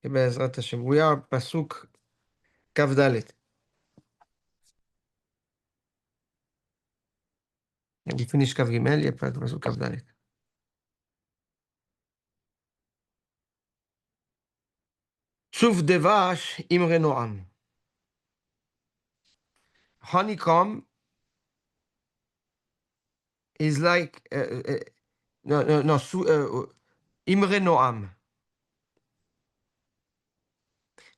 Be'ezrat Hashem. We are Pasuk Kav Dalet. And we finish Kav Gimel, yet Pasuk Kav Dalet. Shuf Devash Imre Noam. Honeycomb is like Imre Noam.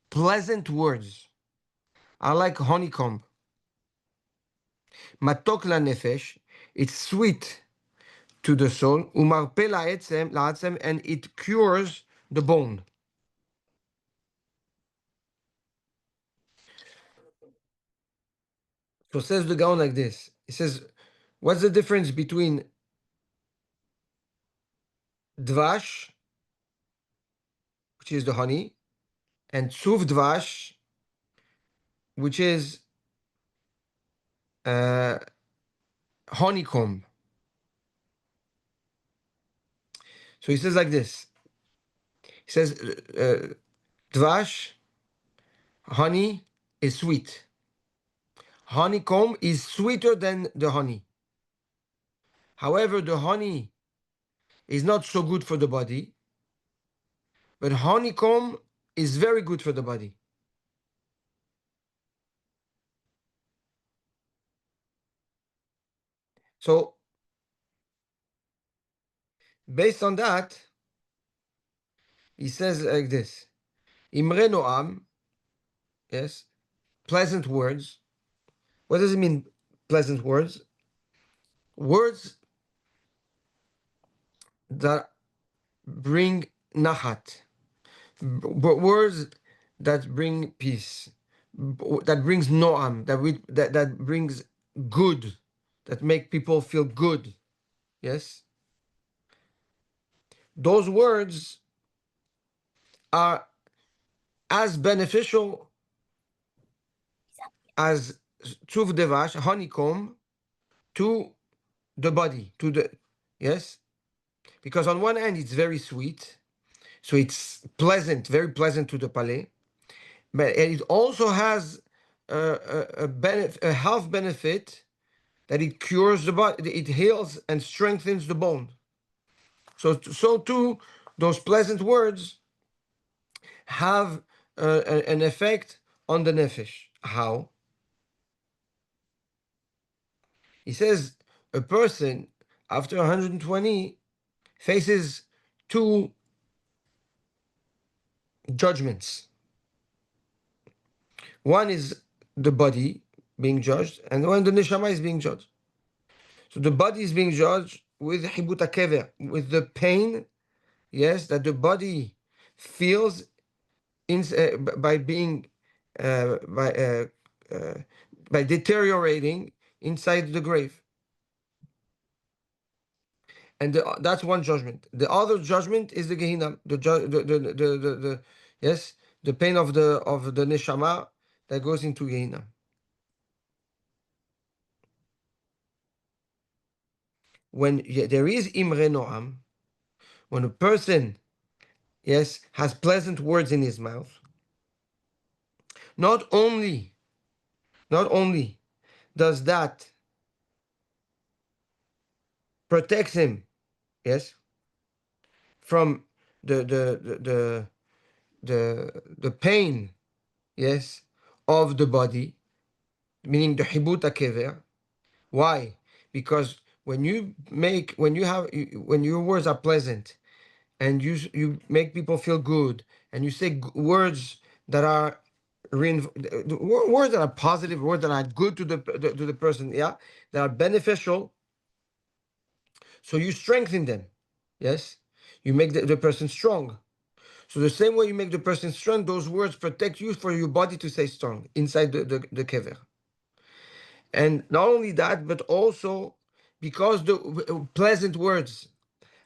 Pleasant words are like honeycomb. Matok la nefesh, it's sweet to the soul. Umarpe la'atzem, and it cures the bone. So says the Gaon like this. He says, what's the difference between dvash, which is the honey, and tzuv dvash, which is honeycomb? So he says like this. He says, dvash, honey, is sweet. Honeycomb is sweeter than the honey. However, the honey is not so good for the body, but honeycomb is very good for the body. So, based on that, he says like this: Imre Noam, yes, pleasant words. What does it mean, pleasant words? Words that bring nachat, words that bring peace, that brings noam, that brings good, that make people feel good. Yes, those words are as beneficial as tzuv devash, honeycomb, to the body, to the, yes, because on one hand it's very sweet, so it's pleasant, very pleasant to the palate, but it also has a health benefit that it cures the body, it heals and strengthens the bone. So too, those pleasant words have an effect on the nefesh. How? He says a person after 120 faces two judgments. One is the body being judged, and one the neshama is being judged. So the body is being judged with hibut kever, with the pain, yes, that the body feels by being by deteriorating inside the grave. And that's one judgment. The other judgment is the Gehinna, the yes, the pain of the neshama that goes into Gehinna. When there is Imre Noam, when a person, yes, has pleasant words in his mouth, not only does that protect him, yes, from the pain, yes, of the body, meaning the hibut kever. Why? Because when your words are pleasant, and you make people feel good, and you say words that are words that are positive, words that are good to the person, yeah, that are beneficial. So you strengthen them, yes. You make the person strong. So the same way you make the person strong, those words protect you for your body to stay strong inside the kever. And not only that, but also because the pleasant words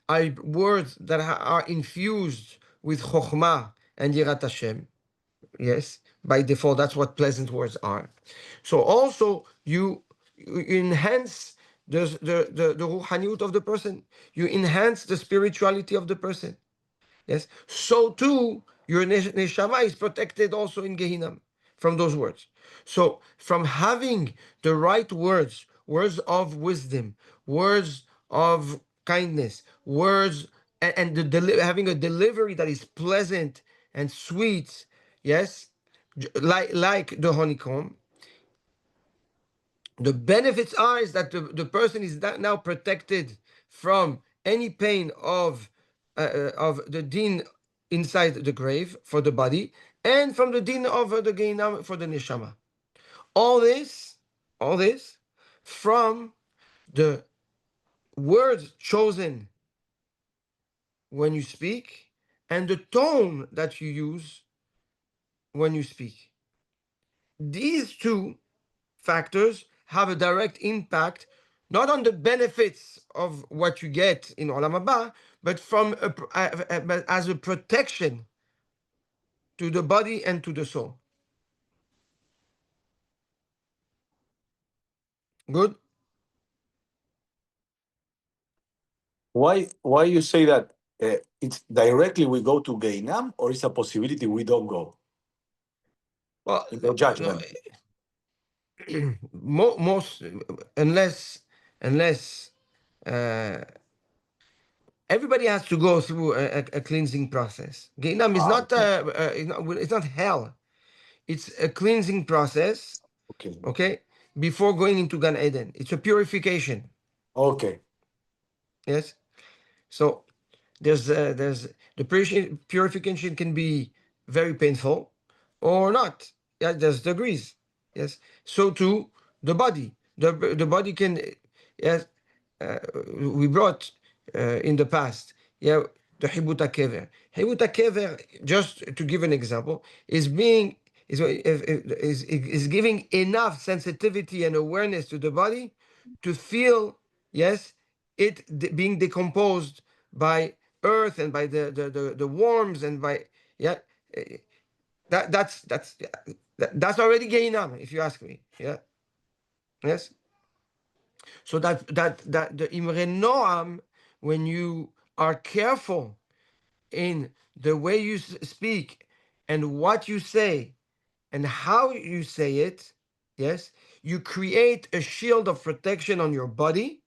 are words that are infused with chokhmah and yirat Hashem. Yes, by default, that's what pleasant words are. So also you enhance the ruhaniyut of the person. You enhance the spirituality of the person. Yes. So too, your neshama is protected also in Gehinnom from those words. So from having the right words, words of wisdom, words of kindness, words and having a delivery that is pleasant and sweet, yes, like the honeycomb, the benefits are is that the person is now protected from any pain of the din inside the grave for the body and from the din of the Gehinnom for the neshama. All this, all this from the words chosen when you speak and the tone that you use when you speak. These two factors have a direct impact not on the benefits of what you get in Olam Haba, but but as a protection to the body and to the soul. Good? Why you say that? It's directly we go to Gainam, or it's a possibility we don't go Well, in the no, judgment? most unless uh, everybody has to go through a cleansing process. Gehinnom is Ah, not, okay. it's not hell. It's a cleansing process, Okay. okay, before going into Gan Eden. It's a purification. Okay. Yes. So there's the purification can be very painful or not. Yeah, there's degrees. Yes. So too the body. The body can, yes. We brought in the past. Yeah, the hibuta kever. Hibuta kever, just to give an example, is being is giving enough sensitivity and awareness to the body to feel, yes, being decomposed by earth and by the worms and by, yeah, eh, that's already Gehinnom, if you ask me. Yeah. Yes. So that the Imre Noam, when you are careful in the way you speak and what you say and how you say it, yes, you create a shield of protection on your body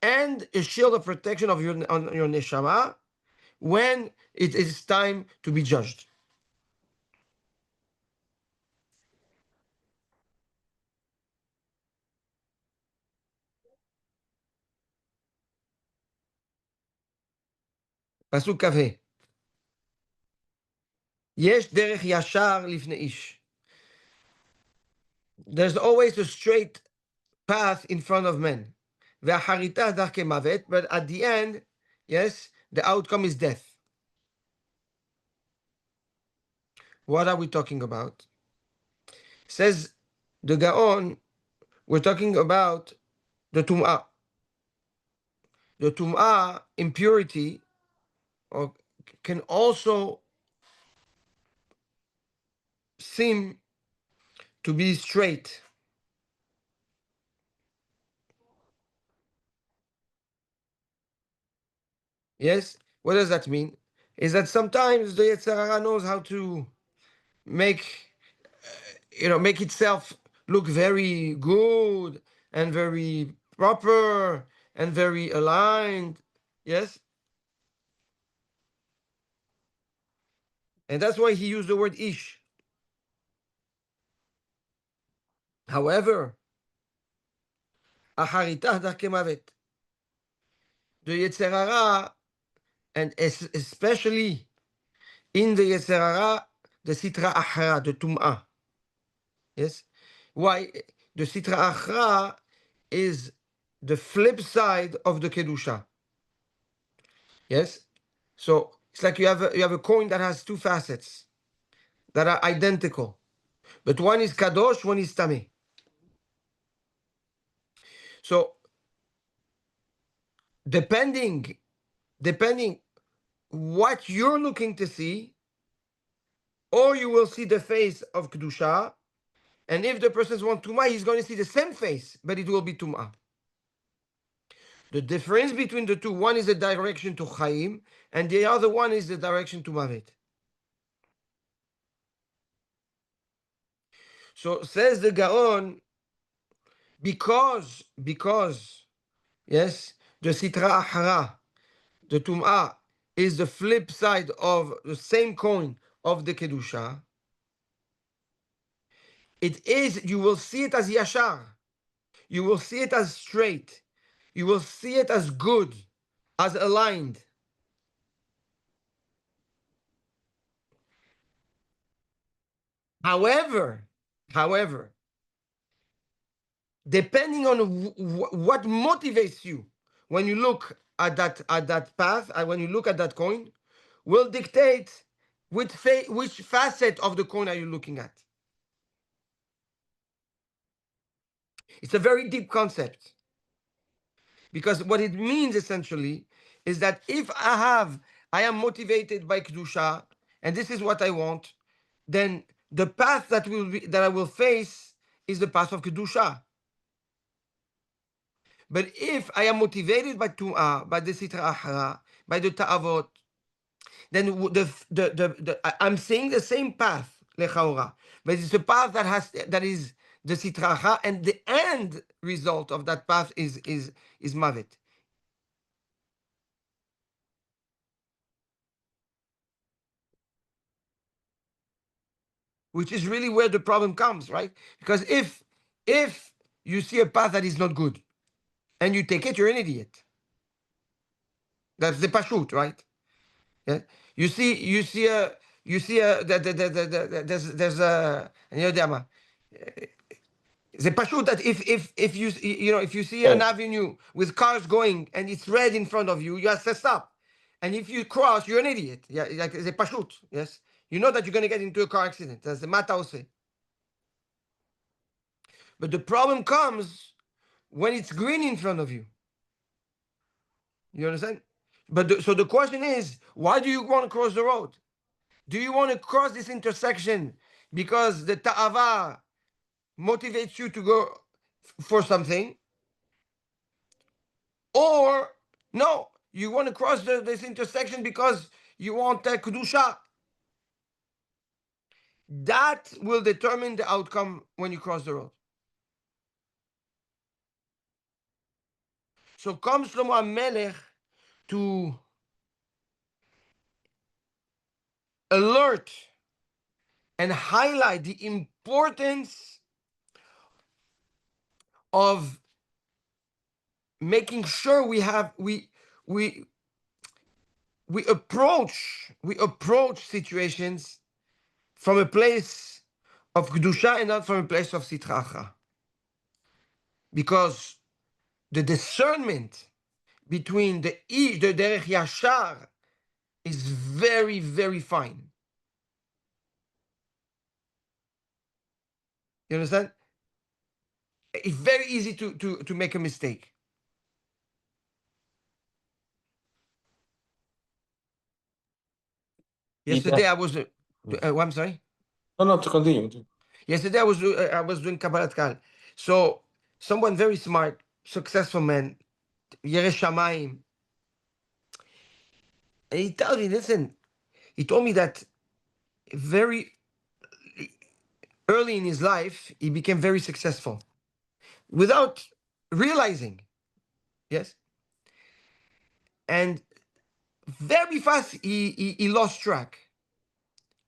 and a shield of protection of on your neshama when it is time to be judged. פסוק כ"ה. יש דרך ישר לפני איש. There's always a straight path in front of men. ואחריתה דרכי מוות, but at the end, yes, the outcome is death. What are we talking about? Says the Gaon, we're talking about the Tum'ah. The Tum'ah, impurity, or can also seem to be straight. Yes? What does that mean? Is that sometimes the Yetzer Hara knows how to make, make itself look very good and very proper and very aligned. Yes? And that's why he used the word ish. However, acharitah darkei mavet. The Yetzer Hara, and especially in the Yetzer Hara, the Sitra Achra, the Tum'ah. Yes? Why? The Sitra Achra is the flip side of the Kedusha. Yes? So it's like you have a coin that has two facets that are identical. But one is Kadosh, one is Tameh. So depending what you're looking to see, or you will see the face of Kedusha, and if the person wants Tumah, he's going to see the same face, but it will be Tumah. The difference between the two, one is the direction to Chaim, and the other one is the direction to Mavet. So says the Gaon, because, yes, the Sitra Ahara, the Tum'ah, is the flip side of the same coin of the Kedusha. It is, you will see it as Yashar. You will see it as straight. You will see it as good, as aligned. However, however, depending on what motivates you when you look at that path, and when you look at that coin, will dictate which facet of the coin are you looking at. It's a very deep concept, because what it means essentially is that if I am motivated by kedusha, and this is what I want, then the path that I will face is the path of kedusha. But if I am motivated by tu'ah, by the sitra ahra, by the ta'avot, then I'm saying the same path lechaora, but it's a path that is the sitra ahra, and the end result of that path is mavet. Which is really where the problem comes, right? Because if you see a path that is not good and you take it, you're an idiot. That's the pashut, right? Yeah. There's a the pashut that if if you see an Okay. avenue with cars going and it's red in front of you, you have to stop. And if you cross, you're an idiot. Yeah, like the pashut. Yes, you know that you're going to get into a car accident. That's the mata ose. But the problem comes when it's green in front of you. You understand? But so the question is, why do you want to cross the road? Do you want to cross this intersection because the ta'ava motivates you to go for something, or no, you want to cross this intersection because you want kedusha? That will determine the outcome when you cross the road. So comes Shlomo HaMelech to alert and highlight the importance of making sure we we approach situations from a place of kedusha and not from a place of sitracha, because the discernment between the derech yashar is very, very fine. You understand? It's very easy to make a mistake. It Yesterday I was I'm sorry. no, no, to continue. Yesterday I was doing Kabbalat Kal. So someone very smart, successful man, Yeresh Shamayim, and he tells me, listen, he told me that very early in his life he became very successful without realizing. Yes, and very fast he lost track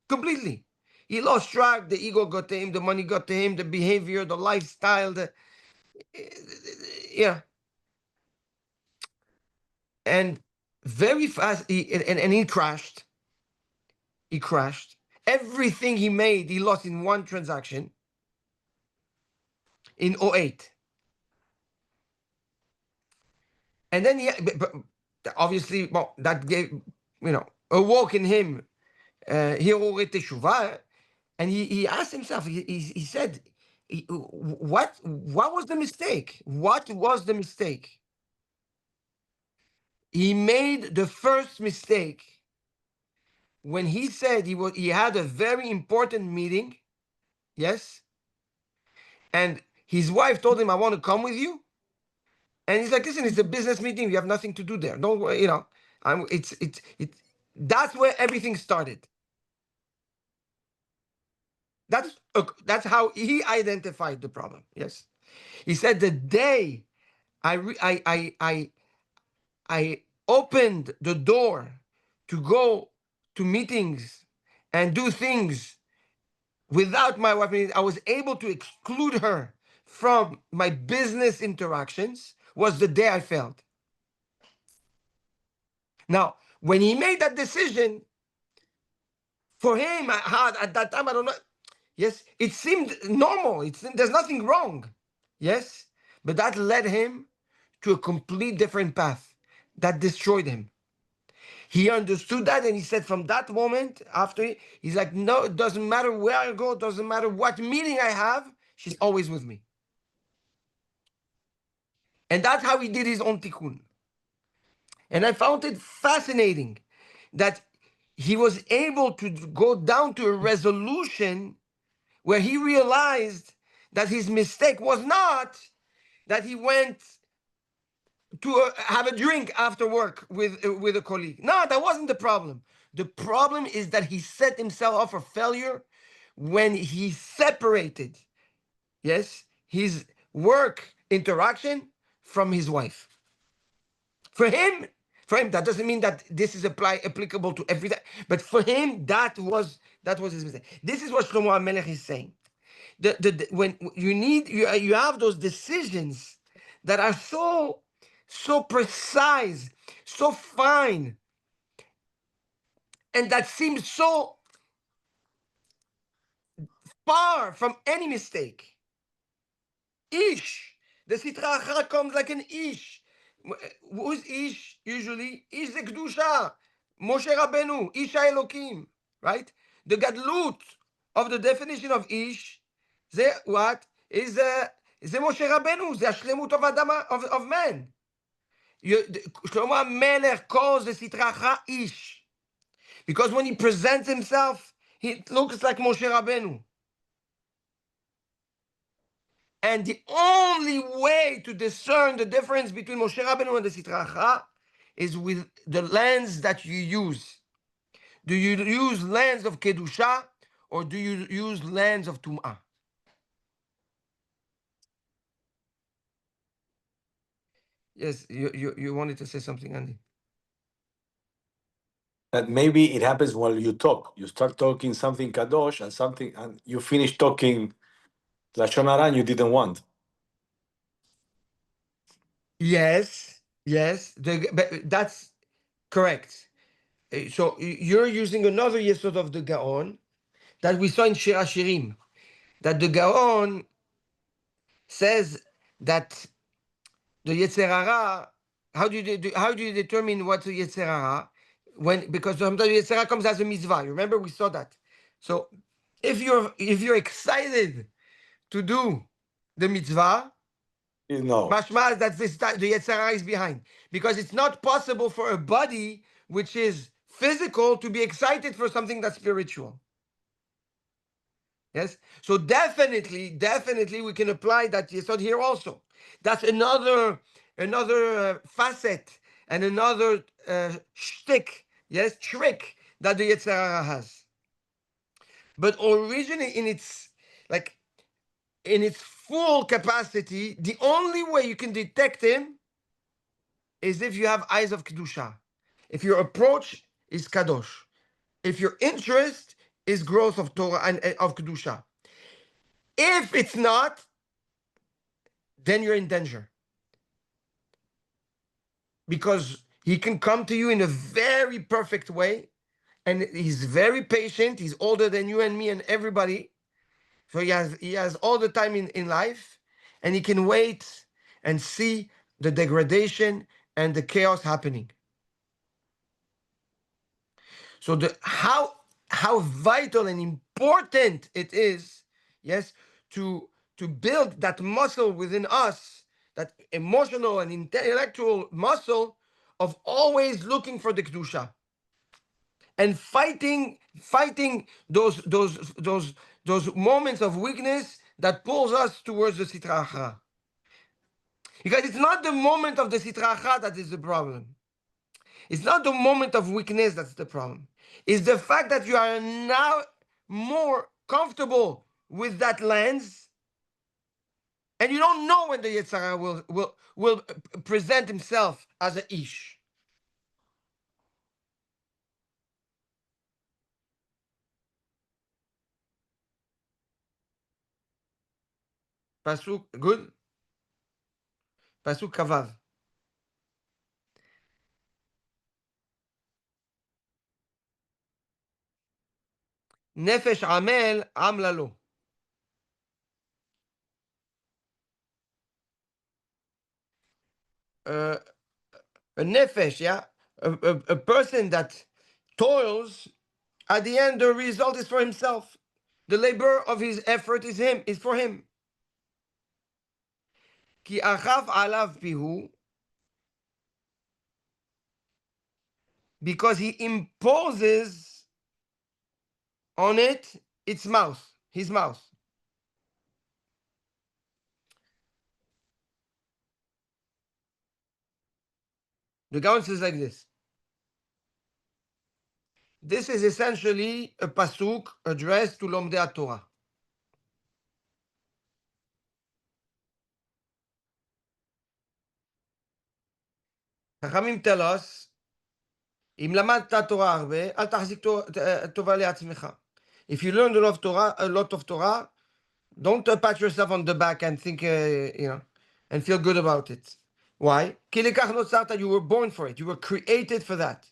completely. He lost track. The ego got to him. The money got to him. The behavior, the lifestyle, yeah, and very fast and he crashed. He crashed. Everything he made, he lost in one transaction in '08. And then but obviously, well, that gave, awoke in him, Hirure Teshuvah, and he asked himself, he said, what was the mistake? What was the mistake? He made the first mistake when he said he had a very important meeting, yes, and his wife told him, I want to come with you. And he's like, listen, it's a business meeting. You have nothing to do there. Don't worry, it. That's where everything started. That's how he identified the problem. Yes, he said the day I re- I opened the door to go to meetings and do things without my wife, I was able to exclude her from my business interactions. Was the day I failed. Now, when he made that decision, for him, at that time, I don't know. Yes, it seemed normal. There's nothing wrong. Yes, but that led him to a complete different path that destroyed him. He understood that, and he said from that moment after, he's like, no, it doesn't matter where I go, it doesn't matter what meeting I have, she's always with me. And that's how he did his own tikkun. And I found it fascinating that he was able to go down to a resolution where he realized that his mistake was not that he went to have a drink after work with a colleague. No, that wasn't the problem. The problem is that he set himself up for failure when he separated, yes, his work interaction from his wife. For him, that doesn't mean that this is applicable to every day, but for him, that was his mistake. This is what Shlomo HaMelech is saying. When you have those decisions that are so precise, so fine, and that seems so far from any mistake. Ish. The Sitra Achra comes like an Ish. Who's Ish usually? Ish the Kedusha. Moshe Rabbeinu, Ish HaElokim. Right? The Gadlut of the definition of Ish, זה what? זה משה רבנו, זה השלמות of man. Shlomo HaMelech calls the Sitra Achra Ish. Because when he presents himself, he looks like Moshe Rabbeinu. And the only way to discern the difference between Moshe Rabbeinu and the Sitra Achra is with the lens that you use. Do you use lens of Kedusha or do you use lens of Tum'ah? Yes, you wanted to say something, Andy. That maybe it happens while you talk. You start talking something kadosh and something, and you finish talking lashon hara and you didn't want. Yes, but that's correct. So you're using another yesod of the Gaon that we saw in Shir Hashirim, that the Gaon says that the Yetzer Hara, how do you determine what's a Yetzer Hara? Because sometimes the Yetzer Hara comes as a mitzvah. You remember we saw that. So if you're excited to do the mitzvah, No. mashma that the Yetzer Hara is behind, because it's not possible for a body which is physical to be excited for something that's spiritual. Yes. So definitely we can apply that yesod here also. That's another facet and another shtick, yes, trick that the Yetzer Hara has. But originally like in its full capacity, the only way you can detect him is if you have eyes of kedusha. If your approach is kadosh, if your interest is growth of Torah and of kedusha. If it's not, then you're in danger. Because he can come to you in a very perfect way, and he's very patient. He's older than you and me and everybody. So he has all the time in life, and he can wait and see the degradation and the chaos happening. So how vital and important it is, yes, to build that muscle within us, that emotional and intellectual muscle of always looking for the kedusha and fighting those moments of weakness that pulls us towards the sitra achra. Because it's not the moment of the sitra achad that is the problem. It's not the moment of weakness that's the problem. It's the fact that you are now more comfortable with that lens, and you don't know when the Yetzirah will present himself as a ish. Pasuk good. Pasuk kavav. Nefesh amel amlalo. Uh, a nefesh, yeah, a person that toils. At the end, the result is for himself. The labor of his effort is for him. Ki achaf alav pihu, because he imposes on it its mouth, his mouth. The Gaon says like this. This is essentially a pasuk addressed to Lomdei Torah. Chachamim tell us, אם למדת תורה הרבה, אל תחזיק טובה לעצמך. If you learn a lot of Torah, don't pat yourself on the back and think, and feel good about it. Why? כי לכך נוצרת, you were born for it. You were created for that.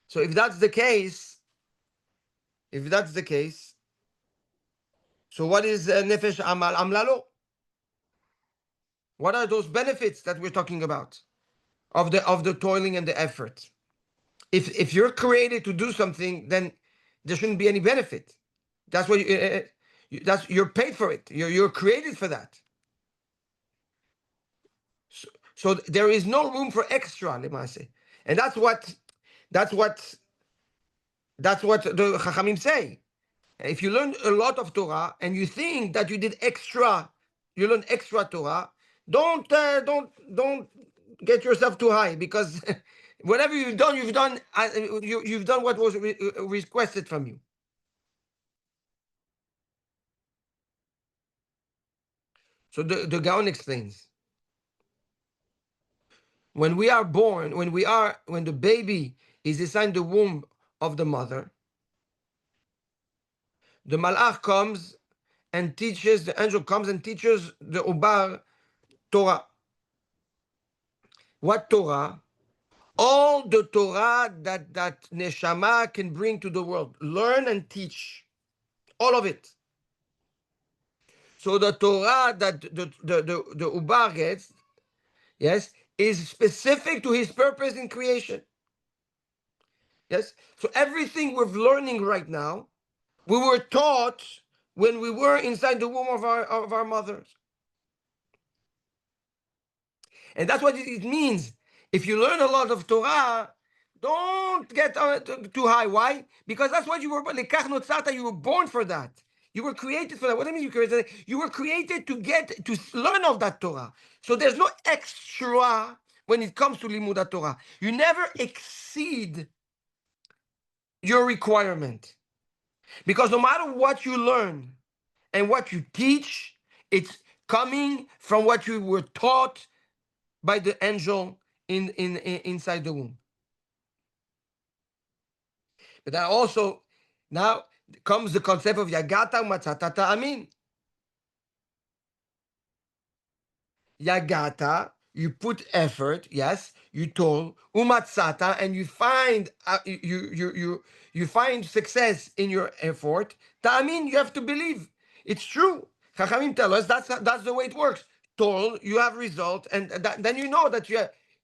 So if that's the case, so what is nefesh amal amlalo? What are those benefits that we're talking about of the toiling and the effort? If you're created to do something, then there shouldn't be any benefit. That's what you're paid for it. You're created for that. So there is no room for extra, let me say, and that's what the Chachamim say. If you learn a lot of Torah and you think that you did extra, you learn extra Torah, don't get yourself too high, because whatever you've done, you've done what was requested from you. So the Gaon explains, when we are born, when the baby is inside the womb of the mother, the malach comes and teaches, the angel comes and teaches the ubar Torah. What Torah? All the Torah that neshama can bring to the world. Learn and teach. All of it. So the Torah that the ubar gets, yes, is specific to his purpose in creation. Yes? So everything we're learning right now, we were taught when we were inside the womb of our mothers. And that's what it means. If you learn a lot of Torah, don't get too high. Why? Because that's what you were. You were born for that. You were created for that. What do I mean you created? You were created to learn of that Torah. So there's no extra when it comes to Limud Torah. You never exceed your requirement. Because no matter what you learn and what you teach, it's coming from what you were taught by the angel inside the womb. But that also, now comes the concept of Yagata Matzata Ta'amin. Yagata, you put effort, yes, you told Umatsata, and you find you find success in your effort. Ta'amin, you have to believe. It's true. Chachamim tell us that's the way it works. Told, you have result, and then you know that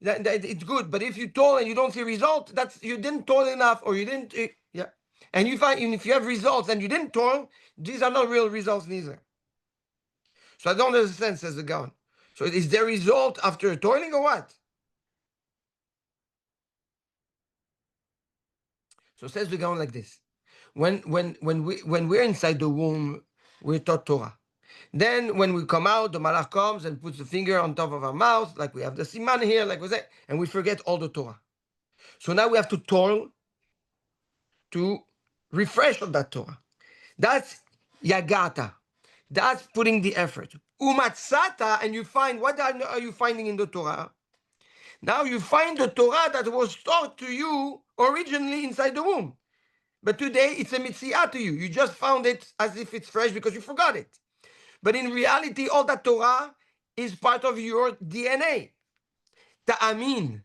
that it's good. But if you told and you don't see result, that's you didn't toil enough, or you didn't. Yeah, and you find, even if you have results and you didn't toil, these are not real results neither. So I don't understand, says the Gaon. So is there result after toiling or what? So says the Gaon like this: when we're inside the womb, we're taught Torah, Then when we come out, the malach comes and puts the finger on top of our mouth, like we have the siman here, like we say, and we forget all the Torah. So now we have to toil to refresh on that Torah. That's yagata. That's putting the effort. Umatsata, and you find, what are you finding in the Torah? Now you find the Torah that was taught to you originally inside the womb. But today it's a mitzvah to you. You just found it as if it's fresh because you forgot it. But in reality, all that Torah is part of your DNA. Ta'amin.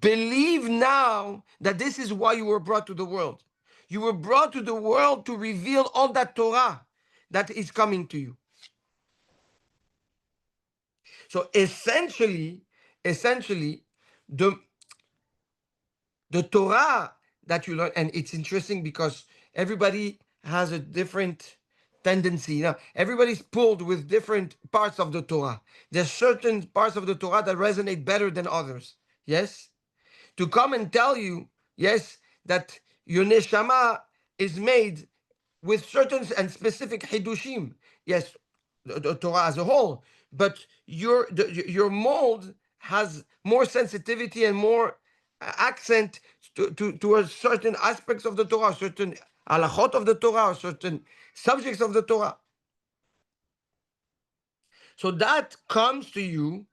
Believe now that this is why you were brought to the world. You were brought to the world to reveal all that Torah that is coming to you. So essentially, the the Torah that you learn, and it's interesting because everybody has a different tendency. Everybody's pulled with different parts of the Torah. There's certain parts of the Torah that resonate better than others. Yes? To come and tell you, yes, that your neshama is made with certain and specific hidushim. Yes, the Torah as a whole, but your mold has more sensitivity and more accent to a certain aspects of the Torah, certain halachot of the Torah, or certain subjects of the Torah. So that comes to you,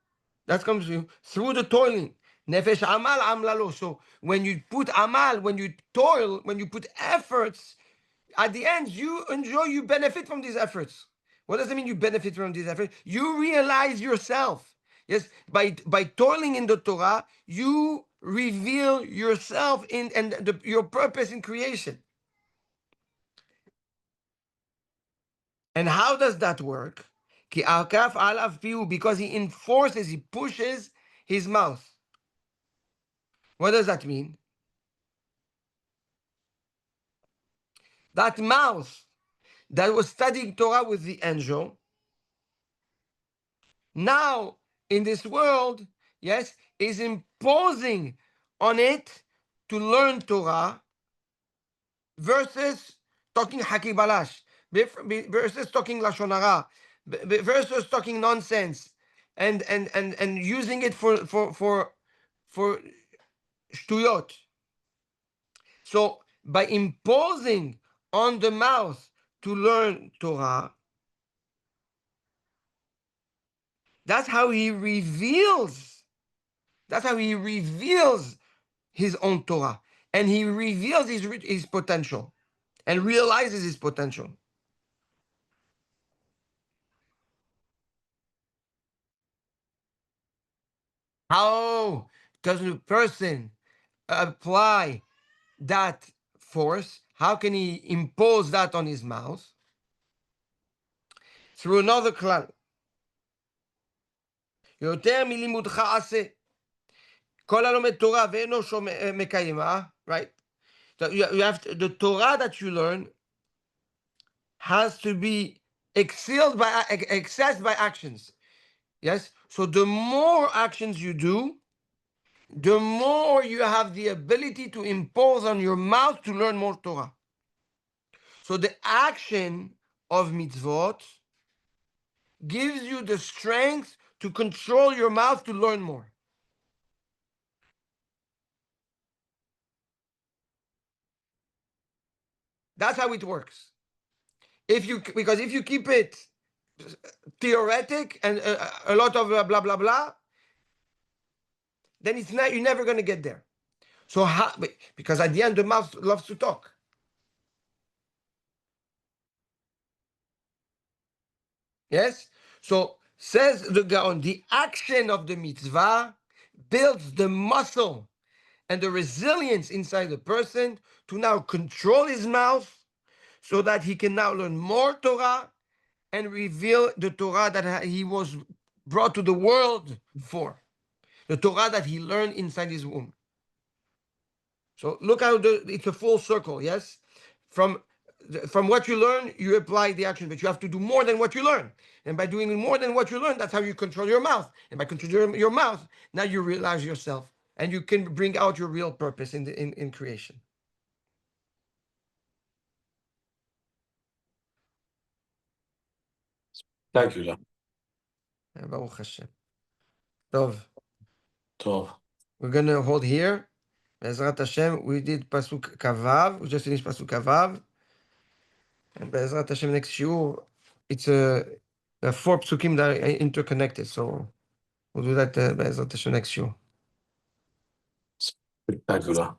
through the toiling. Nefesh amal amlalo. So when you put amal, when you toil, when you put efforts, at the end you enjoy, you benefit from these efforts. What does it mean you benefit from these efforts? You realize yourself. Yes, by toiling in the Torah, you reveal yourself in and your purpose in creation. And how does that work? Ki alkaf alav pihu, because he enforces, he pushes his mouth. What does that mean? That mouth that was studying Torah with the angel, now in this world, yes, is imposing on it to learn Torah versus talking haki balash, versus talking lashon hara, versus talking nonsense, and using it for shtuyot. So by imposing on the mouth to learn Torah, that's how he reveals. That's how he reveals his own Torah, and he reveals his potential, and realizes his potential. How does a person apply that force? How can he impose that on his mouth? Through another klal. יותר מלימודך עשה. כל הלומד תורה ואינו מקיימה, right? So you have to, the Torah that you learn has to be excelled by accessed by actions. Yes. So the more actions you do, the more you have the ability to impose on your mouth to learn more Torah. So the action of mitzvot gives you the strength to control your mouth to learn more. That's how it works. Because if you keep it theoretic and a lot of blah blah blah, then you're never going to get there. So because at the end the mouth loves to talk. Yes. So says the Gaon, the action of the mitzvah builds the muscle and the resilience inside the person to now control his mouth so that he can now learn more Torah and reveal the Torah that he was brought to the world for, the Torah that he learned inside his womb. So look how it's a full circle, yes? From from what you learn, you apply the action, but you have to do more than what you learn. And by doing more than what you learn, that's how you control your mouth. And by controlling your mouth, now you realize yourself and you can bring out your real purpose in creation. Spectacular. Baruch Hashem. Tov. Tov. We're going to hold here. Be'ezrat Hashem, we did Pasuk Kavav. We just finished Pasuk Kavav. And Be'ezrat Hashem, next shiur, it's four psukim that are interconnected. So we'll do that Be'ezrat Hashem next shiur. Spectacular.